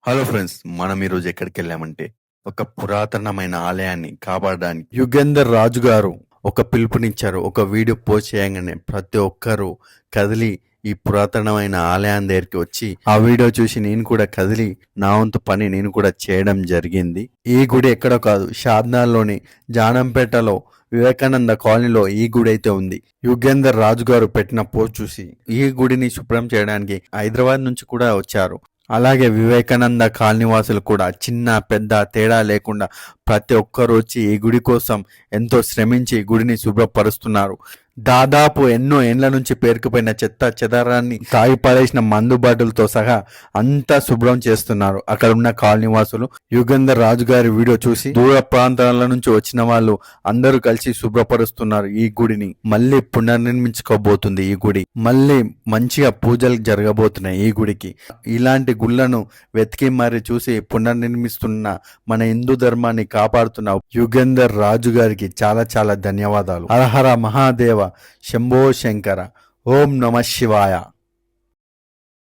Hello friends, మనం ఈరోజు ఎక్కడికి వెళ్ళామంటే ఒక పురాతనమైన ఆలయాన్ని కాపాడడానికి యుగేందర్ రాజు గారు ఒక పిలుపునిచ్చారు. ఒక వీడియో పోస్ట్ చేయగానే ప్రతి ఒక్కరూ కదిలి ఈ పురాతనమైన ఆలయం దగ్గరికి వచ్చి ఆ వీడియో చూసి నేను కూడా కదిలి నా వంతు పని నేను కూడా చేయడం జరిగింది. ఈ గుడి ఎక్కడో కాదు, షాద్నాల్లోని జానంపేటలో వివేకానంద కాలనీలో ఈ గుడి అయితే ఉంది. యుగేందర్ రాజు గారు పెట్టిన పోస్ట్ చూసి ఈ గుడిని శుభ్రం చేయడానికి హైదరాబాద్ నుంచి కూడా వచ్చారు. అలాగే వివేకానంద కాలనీవాసులు కూడా చిన్న పెద్ద తేడా లేకుండా ప్రతి ఒక్కరు వచ్చి ఈ గుడి కోసం ఎంతో శ్రమించి ఈ గుడిని శుభ్రపరుస్తున్నారు. దాదాపు ఎన్నో ఏండ్ల నుంచి పేరుకుపోయిన చెత్త చెదారాన్ని తాగి పడేసిన మందు బాటలతో సహా అంతా శుభ్రం చేస్తున్నారు అక్కడ ఉన్న కాలనీవాసులు. యుగేందర్ రాజు గారి వీడియో చూసి దూర ప్రాంతాల నుంచి వచ్చిన వాళ్ళు అందరూ కలిసి శుభ్రపరుస్తున్నారు. ఈ గుడిని మళ్ళీ పునర్నిర్మించుకోబోతుంది. ఈ గుడి మళ్ళీ మంచిగా పూజలు జరగబోతున్నాయి. ఈ గుడికి ఇలాంటి గుళ్ళను వెతికి మరి చూసి పునర్నిర్మిస్తున్న మన హిందూ ధర్మాన్ని కాపాడుతున్న యుగేందర్ రాజు గారికి చాలా చాలా ధన్యవాదాలు. హర హర మహాదేవ, శంభో శంకర, ఓం నమ శివాయ.